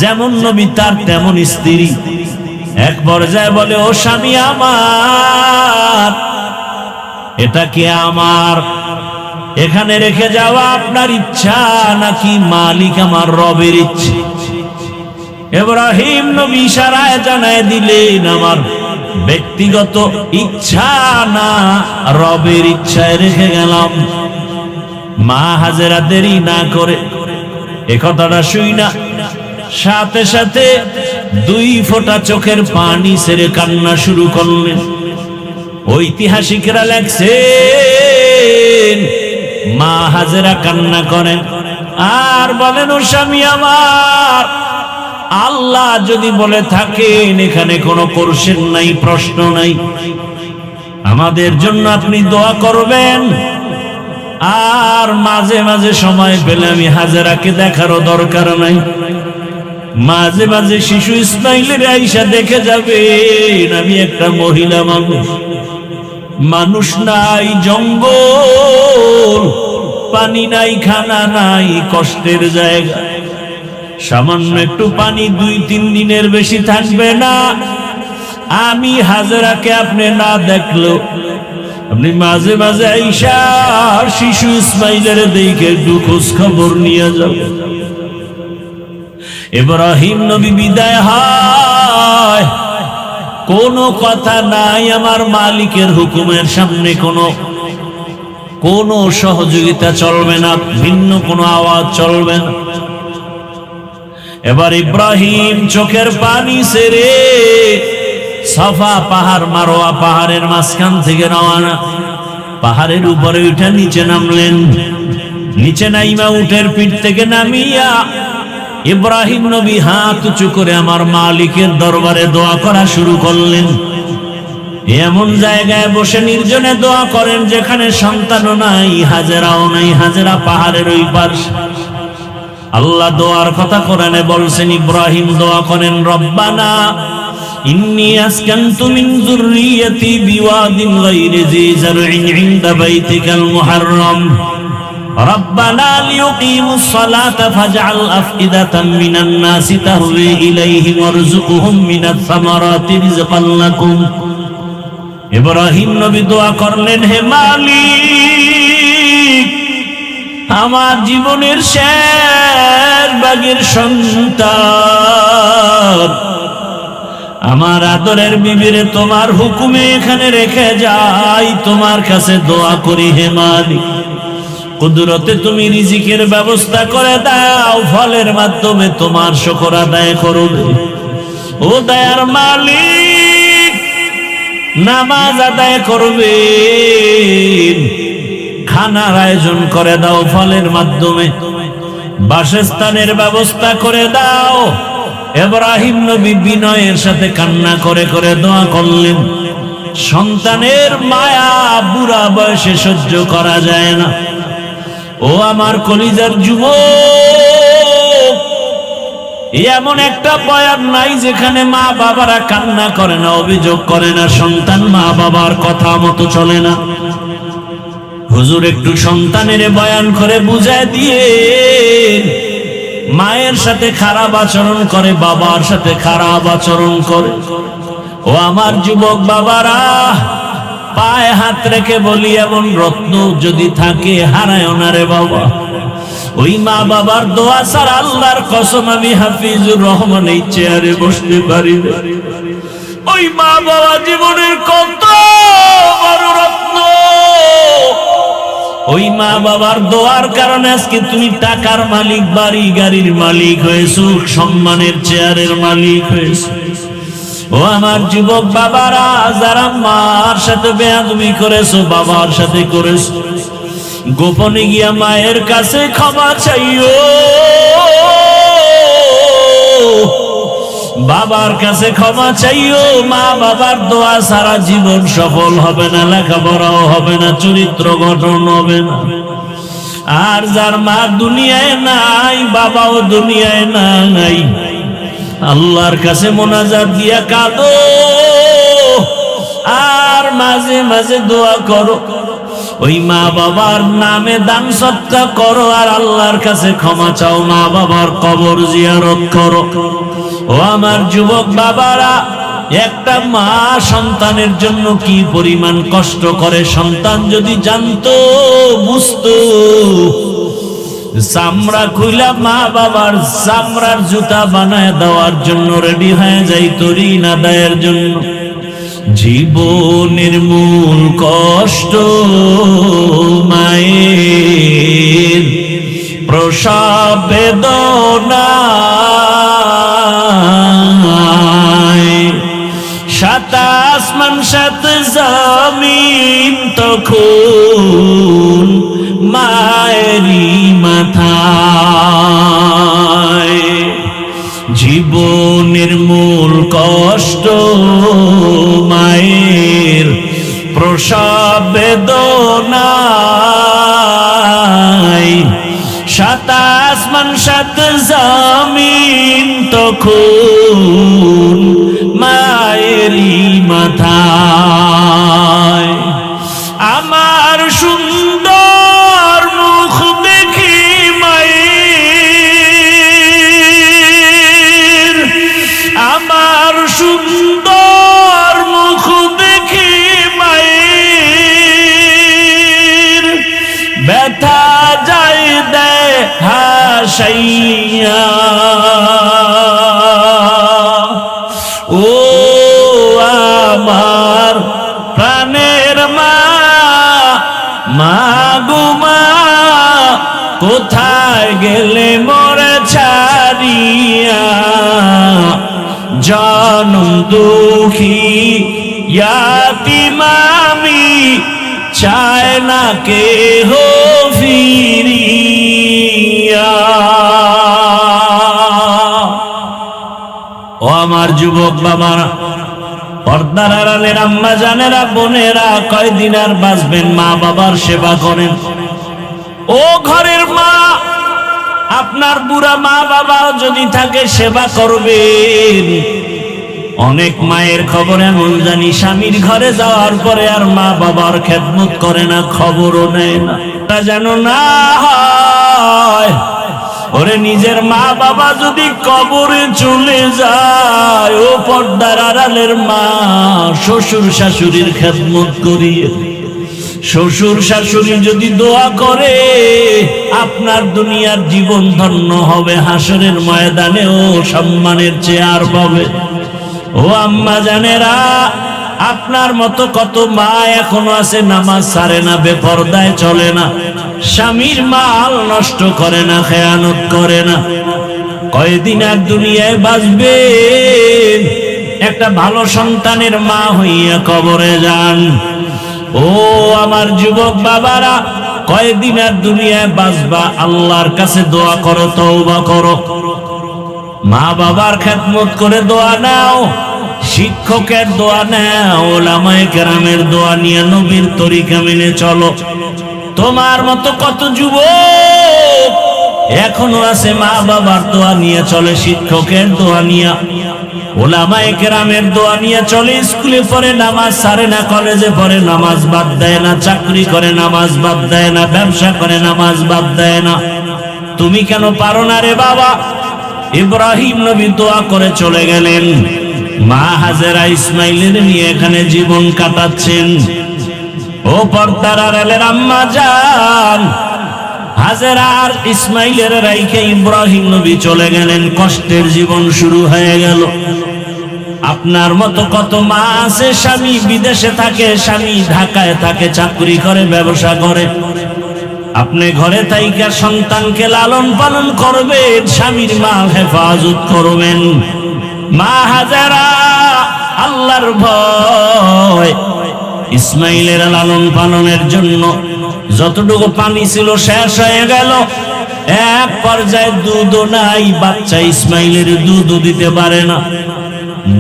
যেমন নবী তার তেমন স্ত্রী। এক পর্যায়ে বলে, ও স্বামী আমার, এটা কি আমার এখানে রেখে যাওয়া আপনার ইচ্ছা নাকি মালিক আমার রবের ইচ্ছে? ইব্রাহিম নবী ইশারায় জানায় দিলেন, আমার ব্যক্তিগত ইচ্ছা না, রবের ইচ্ছায় রেখে গেলাম। মা হাজেরা দেরি না করে এ কথাটা শুই না, সাথে সাথে 2 ফোঁটা চোখের পানি ছেড়ে কান্না শুরু করলেন। ঐতিহাসিকরা লেখছেন, মা হাজেরা কান্না করেন আর বলেন, ও স্বামী আমার, আল্লাহ যদি বলে থাকেন এখানে কোনো কোশ্চেন নাই, প্রশ্ন নাই, আমাদের জন্য আপনি দোয়া করবেন। আর মাঝে মাঝে সময় পেলে আমি হাজেরাকে দেখারও দরকার নাই, মাঝে মাঝে শিশু ইসমাইলের আইসা দেখে যাবেন। আমি একটা মহিলা মানুষ, মানুষ নাই, জঙ্গল, পানি নাই, খানা নাই, কষ্টের জায়গা। সামান্য একটু পানি 2-3 দিনের বেশি থাকবে না। আমি হাজেরাকে আপনি না দেখলো, আপনি মাঝে মাঝে আইসা শিশু ইসমাইলের দেখে একটু খোঁজ খবর নিয়ে যাবেন। ইব্রাহিম নবী বিদায় হয়, কোনো কথা নাই, আমার মালিকের হুকুমের সামনে কোনো সহযোগিতা চলবে না, ভিন্ন কোনো আওয়াজ চলবে না। এবার ইব্রাহিম চোখের পানি ছেড়ে সাফা পাহাড়, মারোয়া পাহাড়ের মাঝখান থেকে রওনা, পাহাড়ের উপরে উঠে নিচে নামলেন। নিচে নাইমা উটের পিঠ থেকে নামিয়া ইব্রাহিম নবী হাত উঁচু করে আমার মালিকের দরবারে দোয়া করা শুরু করলেন। এমন জায়গায় বসে নির্জনে দোয়া করেন যেখানে সন্তানও নাই, হাজেরাও নাই, হাজেরা পাহাড়ের ওই পাশে। আল্লাহ দোয়ার কথা কোরআনে বলছেন, ইব্রাহিম দোয়া করেন, রব্বানা ইন্নী আসকানতু মিন যুররিয়্যাতি বিওয়াদিন গায়রি যী যারইন ইনদা বাইতিকাল মুহাররাম রব্বানা লিয়ুকিমুস সালাতা ফাজআল আফইদাতাম মিনান নাসি তাহওয়ি ইলাইহিম ওয়ারযুকহুম মিনাস সামারাতি রিজকান লাকুম। ইব্রাহিম নবী দোয়া করলেন, হে মালিক, আমার জীবনের শেষ ভাগের সন্তান, আমার আদরের বিবিরে তোমার হুকুমে এখানে রেখে যাই, তোমার কাছে দোয়া করি, হে মালিক, কুদরতে তুমি রিজিকের ব্যবস্থা করে দাও, ফলের মাধ্যমে তোমার শুকর আদায় করবে। ও দয়ার মালিক, নামাজ আদায় করবে, খানার আয়োজন করে দাও, ফলের মাধ্যমে বাসস্থানের ব্যবস্থা করে দাও। ইব্রাহিম নবী বিনয়ের সাথে কান্না করে করে দোয়া করলেন। সন্তানের মায়া বুড়া বয়সে সহ্য করা যায় না, ও আমার কলিজার যুবক, এমন একটা বয়ান নাই যেখানে মা বাবারা কান্না করে না, অভিযোগ করে না, সন্তান মা বাবার কথা মতো চলে না। হুজুর একটু সন্তানের বয়ান করে বুঝায় দিয়ে, মায়ের সাথে খারাপ আচরণ করে, বাবার সাথে খারাপ আচরণ করে। ও আমার যুবক বাবারা, পায়ে হাত রেখে বলি, এমন রত্ন যদি থাকে হারায় না রে বাবা। ওই মা বাবার দোয়া ছাড়া আল্লাহর কসম আমি হাফিজুর রহমান এই চেয়ারে বসতে পারি না। ওই মা বাবা জীবনের কত বড় রত্ন, ওই মা বাবার দোয়ার কারণে আজকে তুমি টাকার মালিক, বাড়ি গাড়ির মালিক হয়েছো, সম্মানের চেয়ারের মালিক হয়েছো। ও আমার যুবক বাবারা, যারা মার সাথে বেয়াদবি করেছো, বাবার সাথে করেছো, গোপনে গিয়া মায়ের কাছে ক্ষমা চাইও, বাবার কাছে ক্ষমা চাইও। মা বাবার দোয়া সারা জীবন সফল হবে না, লেখাপড়াও হবে না, চরিত্র গঠন হবে না। আর যার মা দুনিয়ায় নাই, বাবাও দুনিয়ায় নাই, আল্লাহর কাছে মোনাজাত দিয়া কাঁদো, আর মাঝে মাঝে দোয়া করো। ওই মা বাবার নামে দান সদকা করো, আর আল্লাহর কাছে ক্ষমা চাও, মা বাবার কবর জিয়ারত করো। ও আমার যুবক বাবারা, একটা মা সন্তানের জন্য কি পরিমাণ কষ্ট করে, সন্তান যদি জানতো, বুঝতো, চামড়া খুইলা মা বাবার চামড়ার জুতা বানায় দেওয়ার জন্য রেডি হয়ে যাইত ঋণ আদায়ের জন্য। জীবনের মূল কষ্ট মায়ের প্রসব বেদনা, সাত আসমান সাত জমিন তখন মায়েরই মাথায়। জীবনের মূল কষ্ট মায়ের প্রসব বেদনা, সাত আসমান সাত জমিন তখন মায়েরই মাথায়। আমার সুন্দর মুখ দেখি মায়ের, আমার সুন্দর মুখ দেখি মায়ের, ব্যথা যায় দেয় হাসাইয়া। ও আমার প্রাণের মা, মা গো মা, কোথায় গেলে মোরে ছাড়িয়া, জনম দুঃখী ইয়াতীম আমি, চায় না কেহ ফিরিয়া। ও আমার যুবক বাবারা, পর্দার আড়ালের আম্মা জানেরা, বোনেরা, কয়দিন আর বাঁচবেন, মা বাবার সেবা করেন। ও ঘরের মা, আপনার বুড়া মা বাবা যদি থাকে সেবা করবেন। অনেক মায়ের খবর এমন জানি, স্বামীর ঘরে যাওয়ার পরে আর মা বাবার খেদমত করে না, খবরও নেয় না। তা যেন না হয়, ওরে নিজের মা বাবা যদি কবরে চলে যায়, ও পর্দার আড়ালের মা, শ্বশুর শাশুড়ির খেদমত করিয়ে, শ্বশুর শাশুড়ি যদি দোয়া করে, আপনার দুনিয়ার জীবন ধন্য হবে, হাসরের ময়দানে ও সম্মানের চেয়ার পাবে। ও আম্মা জানেরা, আপনার মতো কত মা এখনো আছে, নামাজ ছাড়ে না, বেপরদায় চলে না, স্বামীর মাল নষ্ট করে না, খেয়ানত করে না। কয়দিন আর দুনিয়ায় বাঁচবেন, একটা ভালো সন্তানের মা হইয়া কবরে যান। ও আমার যুবক বাবারা, কয়দিন আর দুনিয়ায় বাঁচবা, আল্লাহর কাছে দোয়া করো, তওবা করো, মা বাবার খেদমত করে দোয়া নাও, শিক্ষকের দোয়া নাও, ওলামায়ে কেরামের দোয়া নিয়ে নবীর তরিকা মেনে চলো। তোমার মতো কত যুবক এখনো আছে মা বাবার দোয়া নিয়ে চলে, শিক্ষকের দোয়া নিয়ে, ওলামায়ে কেরামের দোয়া নিয়ে চলে, স্কুলে পড়ে নামাজ ছাড়ে না, কলেজে পড়ে নামাজ বাদ দেয় না, চাকরি করে নামাজ বাদ দেয় না, ব্যবসা করে নামাজ বাদ দেয় না। তুমি কেন পারো না রে বাবা? ইব্রাহিম নবী দোয়া করে চলে গেলেন, মা হাজেরা ইসমাইলের নিয়ে এখানে জীবন কাটাচ্ছেন। ও পর্দার আড়ালের আম্মা জান, হাজেরা আর ইসমাইলের রাইখে ইব্রাহিম নবী চলে গেলেন, কষ্টের জীবন শুরু হয়ে গেল। আপনার মতো কত মা আছে, স্বামী বিদেশে থাকে, স্বামী ঢাকায় থাকে, চাকরি করে, ব্যবসা করে, আপনি ঘরে থাইকা সন্তানকে লালন পালন করবেন, স্বামীর মাল হেফাজত করবেন। মা হাজেরা আল্লাহর ভয় ইসমাইলের লালন পালনের জন্য যতটুকু পানি ছিল শেষ হয়ে গেল। এক পর্যায়ে দুধও নাই, বাচ্চা ইসমাইলের দুধও দিতে পারে না,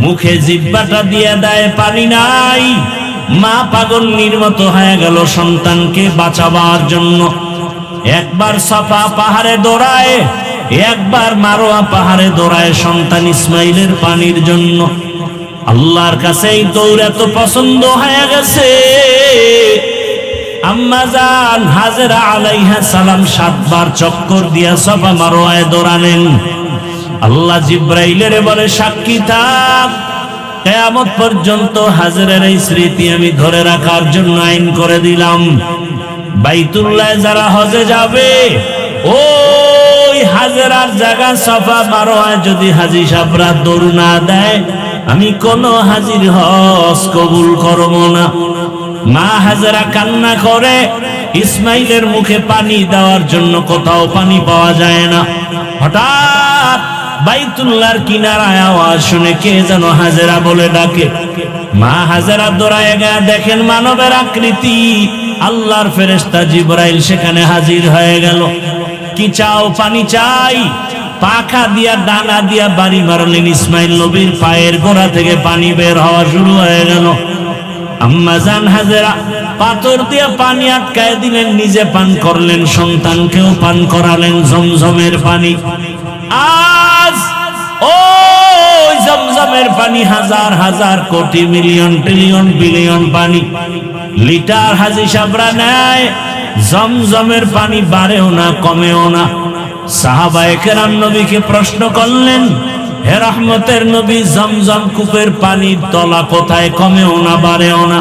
মুখে জিহ্বাটা দিয়ে দেয়, পানি নাই। মা পাগলের মতো হয়ে গেল সন্তানকে বাঁচাবার জন্য। একবার সাফা পাহাড়ে দৌড়ায়, একবার মারোয়া পাহাড়ে দৌড়ায় সন্তান ইসমাইলের পানির জন্য। আল্লাহর কাছে এই দৌড় এত পছন্দ হয়ে গেছে, আম্মা জান হাজেরা আলাইহা সালাম 7 বার চক্কর দিয়া সাফা মারোয়ায় দৌড়ালেন। আল্লাহ জিব্রাইলের বলে, সাক্ষী থাক, কিয়ামত পর্যন্ত হাজেরার এই স্মৃতি আমি ধরে রাখার জন্য আইন করে দিলাম। বাইতুল্লাহ যারা হজে যাবে, ওই হাজেরার জায়গা সাফা মারোয়ায় যদি হাজী সাহেবরা দৌড় না দেয়, আমি কোন হাজির হজ কবুল করব না। মা হাজেরা কান্না করে, ইসমাইলের মুখে পানি দেওয়ার জন্য কোথাও পানি পাওয়া যায় না। হঠাৎ বাইতুল্লাহর কিনারায় আওয়াজ শুনে কে যেন হাজেরা বলে ডাকে। মা হাজেরা দৌড়ায় গিয়ে দেখেন মানবের আকৃতি, আল্লাহর ফেরেশতা জিবরাইল সেখানে হাজির হয়ে গেল। কি চাও? পানি চাই। পাখা দিয়া ডানা দিয়া বাড়ি মারলেন, ইসমাইল নবীর পায়ের গোড়া থেকে পানি বের হওয়া শুরু হয়ে গেল। আম্মা জান হাজেরা পাথর দিয়া পানি আটকায় দিলেন, নিজে পান করলেন, সন্তানকেও পান করালেন জমজমের পানি। আজ ওই জমজমের পানি হাজার হাজার কোটি মিলিয়ন ট্রিলিয়ন বিলিয়ন পানি, লিটার হাজী সাহেবরা নেয়। জমজমের পানি বাড়েও না, কমেও না। সাহাবায়ে কেরাম নবীকে প্রশ্ন করলেন, হে রহমতের নবী, জমজম কূপের পানির তলা কোথায়? কমেও না, বাড়েও না।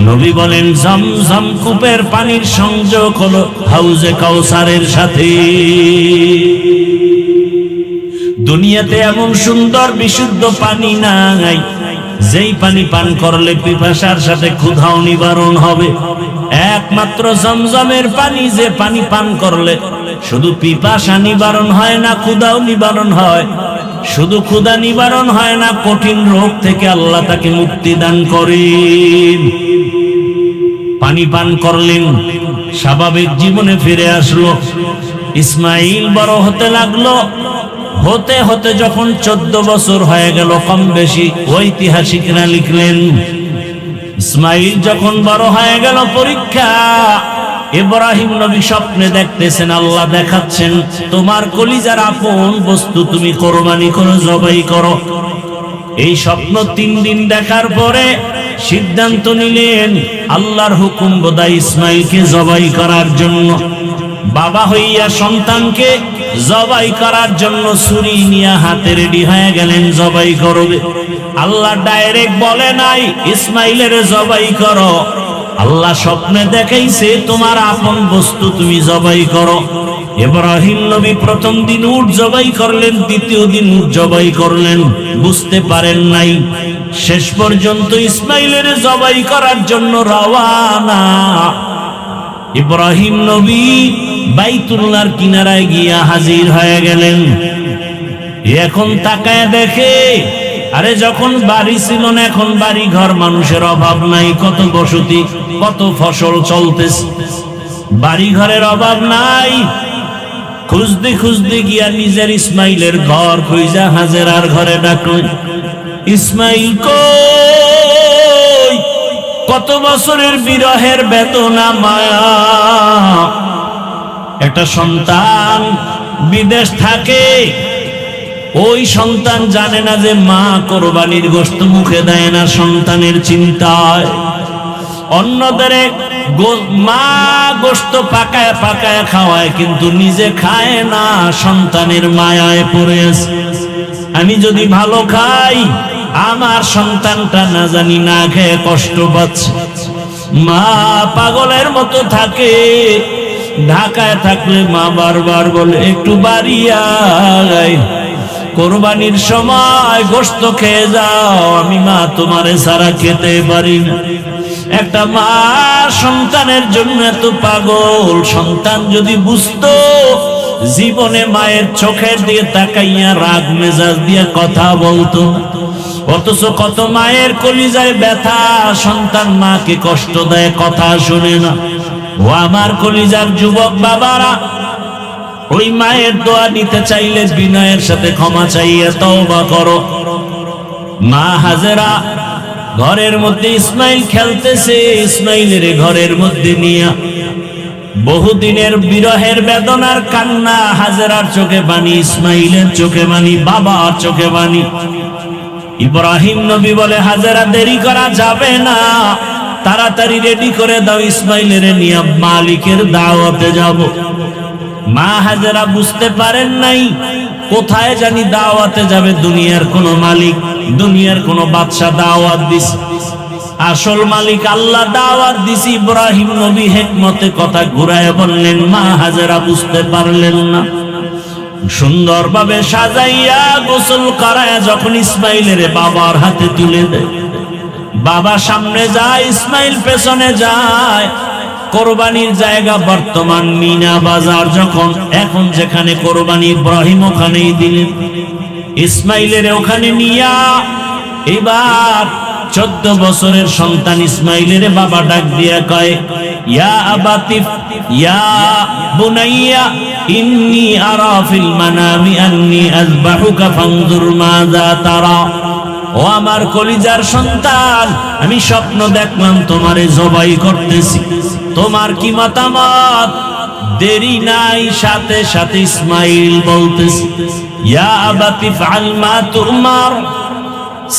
নবী বলেন, জমজম কূপের পানির সংযোগ হলো হাউজে কাউসারের সাথে। দুনিয়াতে এমন সুন্দর বিশুদ্ধ পানি নাই, যেই পানি পান করলে পিপাসার সাথে ক্ষুধাও নিবারণ হবে। একমাত্র জমজমের পানি, যে পানি পান করলে শুধু পিপাসা নিবারণ হয় না, ক্ষুধাও নিবারণ হয়। শুধু ক্ষুধা নিবারণ হয় না, কঠিন রোগ থেকে আল্লাহ তাকে মুক্তি দান করেন। পানি পান করলেন, স্বাভাবিক জীবনে ফিরে আসলো। ইসমাইল বড় হতে লাগলো। হতে হতে যখন 14 বছর হয়ে গেল, কম বেশি ঐতিহাসিকরা লিখলেন, ইসমাইল যখন বড় হয়ে গেল, পরীক্ষা। ইব্রাহিম নবী স্বপ্নে দেখতেছেন, আল্লাহ দেখাচ্ছেন, তোমার কলিজার আপন বস্তু তুমি কোরবানি করো, জবাই করো। এই স্বপ্ন 3 দিন দেখার পরে সিদ্ধান্ত নিলেন, আল্লাহর হুকুম বোধহয় ইসমাইলকে জবাই করার জন্য। বাবা হইয়া সন্তানকে জবাই করার জন্য ছুরি নিয়ে হাতে রেডি হয়ে গেলেন, জবাই করবে। আল্লাহ ডাইরেক্ট বলে নাই ইসমাইলের জবাই করো, আল্লাহ স্বপ্নে দেখাইছে তোমার আপন বস্তু তুমি জবাই করো। ইব্রাহিম নবী প্রথম দিন উট জবাই করলেন, দ্বিতীয় দিন উট জবাই করলেন, বুঝতে পারেন নাই। শেষ পর্যন্ত ইসমাইলের জবাই করার জন্য রওয়ানা। ইব্রাহিম নবী বাইতুল্লাহর কিনারায় গিয়া হাজির হয়ে গেলেন। এখন তাকায় দেখে, আরে যখন বাড়ি ছিল না, এখন বাড়ি ঘর, মানুষের অভাব নাই, কত বসতি, কত ফসল চলতেছে, বাড়ি ঘরের অভাব নাই। খুঁজতে খুঁজতে গিয়া নিজের ইসমাইলের ঘর খুঁজা হাজেরার ঘরে ডাকলেন, ইসমাইল কই? কত বছরের বিরহের বেদনা মায়া। একটা সন্তান বিদেশ থাকে, ওই সন্তান জানে না যে মা কোরবানির গোশত মুখে দেয় না সন্তানের চিন্তায়। অন্যদের মা গোশত পাকায় পাকায় খাওয়ায়, কিন্তু নিজে খায় না, সন্তানের মায়ায় পড়ে আছে। আমি যদি ভালো খাই, আমার সন্তানটা না জানি না খেয়ে কষ্ট পাচ্ছে। মা পাগলের মতো থাকে। ঢাকায় থাকলে মা বারবার বলে একটু বাড়ি আয়, কোরবানির সময় গোশত খেয়ে যাও, আমি মা তোমারে ছাড়া খেতে পারি না। একটা মা সন্তানের জন্য এত পাগল। সন্তান যদি বুঝতো, জীবনে মায়ের চোখের দিয়ে তাকাইয়া রাগ মেজাজ দিয়ে কথা বলতো। অথচ কত মায়ের কলিজায় ব্যথা, সন্তান মাকে কষ্ট দেয়, কথা শুনে না। ও আমার কলিজার যুবক বাবারা, ওই মায়ের দোয়া নিতে চাইলে বিনয়ের সাথে ক্ষমা চাইয়ে তওবা করো। মা হাজেরা ঘরের মধ্যে ইসমাইল খেলতেছে, ইসমাইলের ঘরের মধ্যে নিয়ে বহুদিনের বিরহের বেদনার কান্না। হাজেরার চোখে পানি, ইসমাইলের চোখে পানি, বাবার চোখে পানি। ইব্রাহিম নবী বলে, হাজেরা দেরি করা যাবে না, তাড়াতাড়ি রেডি করে দাও, ইসমাইলের নিয়ে মালিকের দাওয়াতে যাব। মা হাজেরা বুঝতে পারেন নাই, কোথায় জানি দাওয়াতে যাবে। দুনিয়ার কোন মালিক, দুনিয়ার কোন বাদশা দাওয়াত দিস, আসল মালিক আল্লাহ দাওয়াত দিছি। ইব্রাহিম নবী হিকমতে কথা ঘুরায় বললেন, মা হাজেরা বুঝতে পারলেন না। সুন্দরভাবে সাজাইয়া গোসল করায় যখন ইসমাইলের বাবার হাতে তুলে দেয়, বাবা সামনে যায়, ইসমাইল পেছনে যায়। কোরবানির জায়গা বর্তমান মিনা বাজার, যখন এখন যেখানে কোরবানি ইব্রাহিম ওখানেই দিলেন, ইসমাইলের ওখানে নিয়া এবার 14 বছরের সন্তান ইসমাইলের বাবা ডাক দিয়া কয়, ইয়া আবাতিফ ইয়া বুনাইয়া ইন্নী আরা ফিল মানামি আন্নী আযবাহুকা ফানজুর মাযা তারা। ও আমার কলিজার সন্তান, আমি স্বপ্ন দেখলাম তোমারে জবাই করতেছি, তোমার কি মতামত? দেরি নাই, সাথে সাথে ইসমাইল বলতেছে, ইয়া আবাতি ফাআল মা তুমার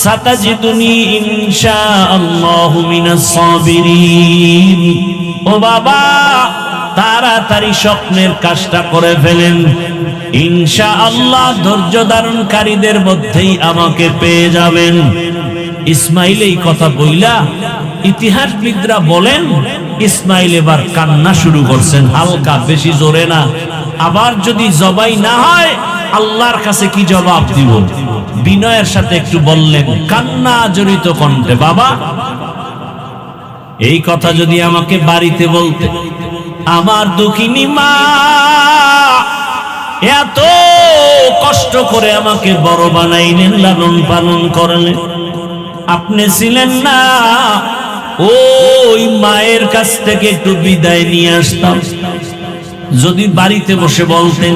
সাতাজিদুনি ইনশাআল্লাহু মিনাস সাবিরিন। ও বাবা, তাড়াতাড়ি স্বপ্নের কাজটা করে ফেলেন, ইনশাআল্লাহ ধৈর্য ধারণকারীদের মধ্যেই আমাকে পেয়ে যাবেন। ইসমাইল এই কথা বইলা, ইতিহাসবিদরা বলেন ইসমাইল এবার কান্না শুরু করছেন, হালকা, বেশি জোরে না। আবার যদি জবাই না হয়, আল্লাহর কাছে কি জবাব দিব? বিনয়ের সাথে একটু বললেন, কান্না জড়িত কণ্ঠে, বাবা এই কথা যদি আমাকে বাড়িতে বলতে, আমার দুঃখিনী মা এত কষ্ট করে আমাকে বড় বানাইলেন, লালন পালন করলেন, আপনি ছিলেন না, ওই মায়ের কাছ থেকে একটু বিদায় নিয়ে আসতাম। যদি বাড়িতে বসে বলতেন,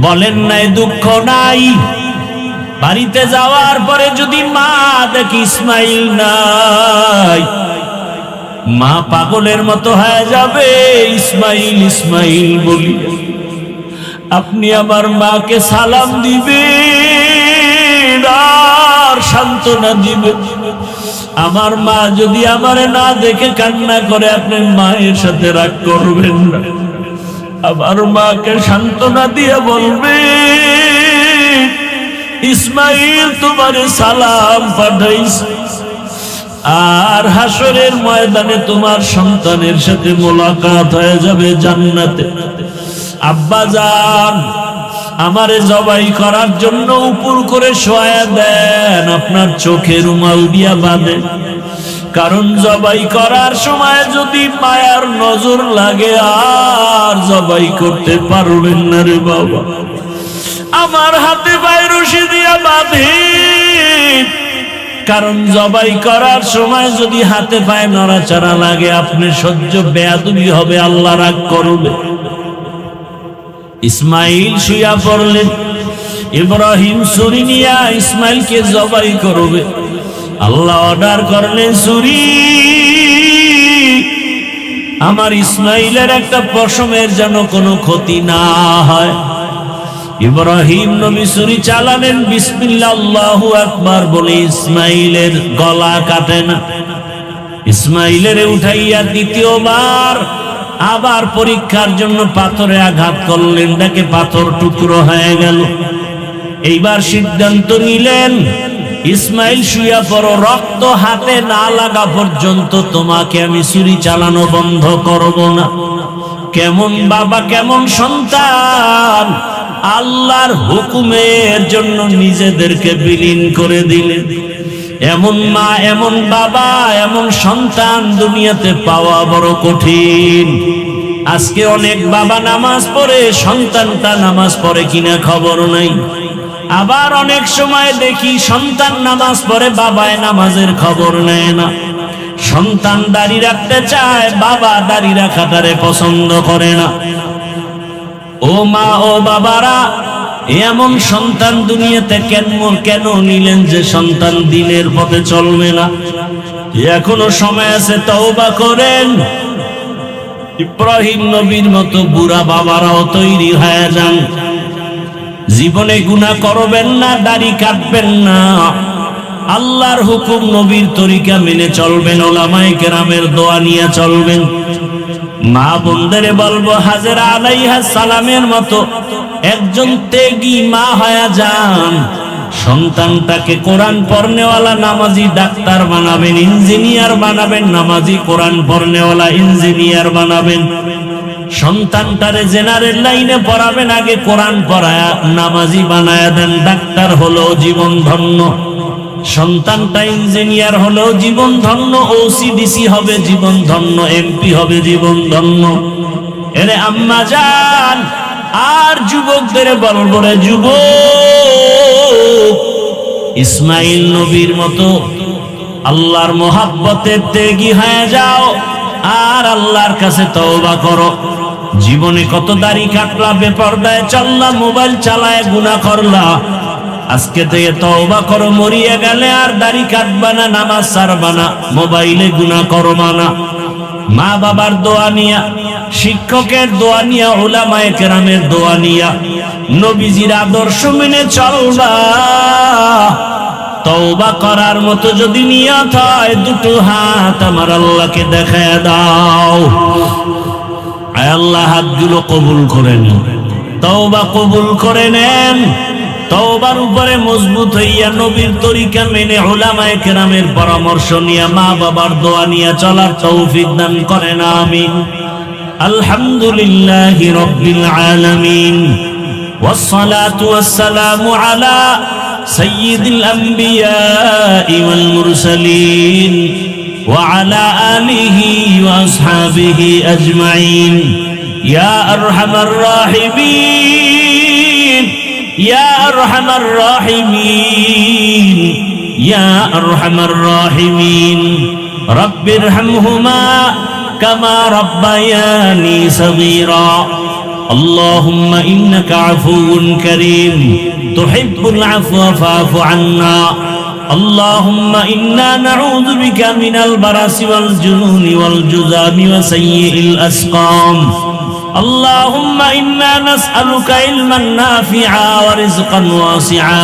বলেন নাই, দুঃখ নাই। বাড়িতে যাওয়ার পরে যদি মা দেখি ইসমাইল নাই, মা পাগলের মতো হয়ে যাবে, ইসমাইল ইসমাইল বলি। আপনি আমার মাকে সালাম দিবেন আর সান্ত্বনা দিবেন। আমার মা যদি আমারে না দেখে কান্না করে, আপনি মায়ের সাথে রাগ করবেন না। আমার মাকে সান্ত্বনা দিয়ে বলবেন, ইসমাইল তোমারে সালাম পাঠাইছে, আর হাসরের ময়দানে তোমার সন্তানের সাথে মোলাকাত হয়ে যাবে জান্নাতে। আব্বা জান, আমারে জবাই করার জন্য উপর করে শোয়া দেন, আপনার চোখে রুমাল দিয়া বাঁধেন, কারণ জবাই করার সময় যদি মায়ার নজর লাগে আর জবাই করতে পারবেন না রে বাবা। আমার হাতে পায়ে রশি দিয়া বাঁধেন, কারণ জবাই করার সময় যদি হাতে পায়ে নড়াচড়া লাগে, আপনি সহ্য বেয়াদবি হবে, আল্লাহ রাগ করবে। ইসমাইল শুয়া পড়লেন, ইব্রাহিম ছুরি নিয়া ইসমাইলকে জবাই করবে। আল্লাহ অর্ডার করলেন, ছুরি আমার ইসমাইলের একটা পশমের যেন কোনো ক্ষতি না হয়। ইব্রাহিম নবী ছুরি চালালেন, বিসমিল্লাহ আল্লাহু আকবার বলে ইসমাইলের গলা কাটে না। ইসমাইলের উঠাইয়া দ্বিতীয়বার আবার পরীক্ষার জন্য পাথরে আঘাত করলেন, দেখে পাথর টুকরো হয়ে গেল। এইবার সিদ্ধান্ত নিলেন, ইসমাইল শুইয়া পড়ো, রক্ত হাতে না লাগা পর্যন্ত তোমাকে আমি ছুরি চালানো বন্ধ করব না। কেমন বাবা, কেমন সন্তান, আল্লাহর হুকুমের জন্য নিজেদেরকে বিলীন করে দিলেন। এমন মা, এমন বাবা, এমন সন্তান দুনিয়াতে পাওয়া বড় কঠিন। আজকে অনেক বাবা নামাজ পড়ে, সন্তানটা নামাজ পড়ে কিনা খবর নাই। আবার অনেক সময় দেখি সন্তান নামাজ পড়ে, বাবায় নামাজের খবর নেয় না। সন্তান দাড়ি রাখতে চায়, বাবা দাড়ি রাখাটারে পছন্দ করে না। ও মা, ও বাবারা, এমন সন্তান দুনিয়াতে কেন নিলেন যে সন্তান দিনের পথে চলবে না? এখনো সময় আছে, তওবা করেন। ইব্রাহিম নবীর মতো বুড়া বাবারাও তৈরি হয়ে যান। জীবনে গুনাহ করবেন না, দাড়ি কাটবেন না, আল্লাহর হুকুম নবীর তরিকা মেনে চলবেন, ওলামায়ে কেরামের দোয়া নিয়ে চলবেন। মা বোনদের বলবো, হাজেরা আলাইহিস সালামের মতো একজন ত্যাগী মা হয়ে যান। সন্তানটাকে কোরআন পড়নেওয়ালা নামাজি ডাক্তার বানাবেন, ইঞ্জিনিয়ার বানাবেন, নামাজি কোরআন পড়নেওয়ালা ইঞ্জিনিয়ার বানাবেন। সন্তানটারে জেনারেল লাইনে পড়াবেন, আগে কোরআন পড়ায়া নামাজি বানায়া দেন, ডাক্তার হলো জীবন ধন্য। সন্তানটা ইঞ্জিনিয়ার হলেও জীবন ধন্য, ওসিডিসি হবে জীবন ধন্য, এমপি হবে জীবন ধন্য। এরে আম্মা জান আর যুবকদের বলবো, রে যুবক, ইসমাইল নবীর মতো আল্লাহর মোহাব্বতের ত্যাগী হয়ে যাও আর আল্লাহর কাছে তওবা করো। জীবনে কত দাড়ি কাটলা, বেপরদায় চললা, মোবাইল চালায় গুনাহ করলা। আজকে থেকে তওবা করো, মরিয়া গেলে আর দাড়ি কাটবা না, নামাজ ছাড়বা না, মোবাইলে গুনাহ করবা না। মা বাবার দোয়া নিয়া, শিক্ষকের দোয়া নিয়া, উলামায়ে কেরামের দোয়া নিয়া, নবীজির আদর্শ মেনে চলবা। তওবা করার মতো যদি নিয়ত হয়, দুটো হাত আমার আল্লাহকে দেখায় দাও। আয় আল্লাহ, হাতগুলো কবুল করে নেন, তওবা কবুল করে নেন। তওবার উপরে মজবুত হইয়া নবীর তরিকা মেনে, উলামায়ে কেরামের পরামর্শ নিয়ে, মা বাবার দোয়া নিয়ে চলার তৌফিক দান করেন, আমিন। আলহামদুলিল্লাহি রাব্বিল আলামিন, ওয়াসসালাতু ওয়াসসালামু আলা সাইয়্যিদিল আমবিয়া ওয়াল মুরসালিন ওয়া আলা আলিহি ওয়া আসহাবিহি আজমাইন। ইয়া আরহামার রাহিমিন, ইয়া আরহামার রাহিমিন, ইয়া আরহামার রাহিমিন। রাব্বিরহামহুমা কামা রাব্বায়ানি সগীরা। আল্লাহুম্মা ইন্নাকা আফুউন কারীম, তুহিব্বুল আফওয়া ফা'ফু আন্না। আল্লাহুম্মা ইন্না নাউযু বিকা মিনাল বারাসি ওয়াল জুনুনি ওয়াল জুযামি ওয়া সাইয়্যিল আসকাম। اللهم إنا نسألك علما نافعا ورزقا واسعا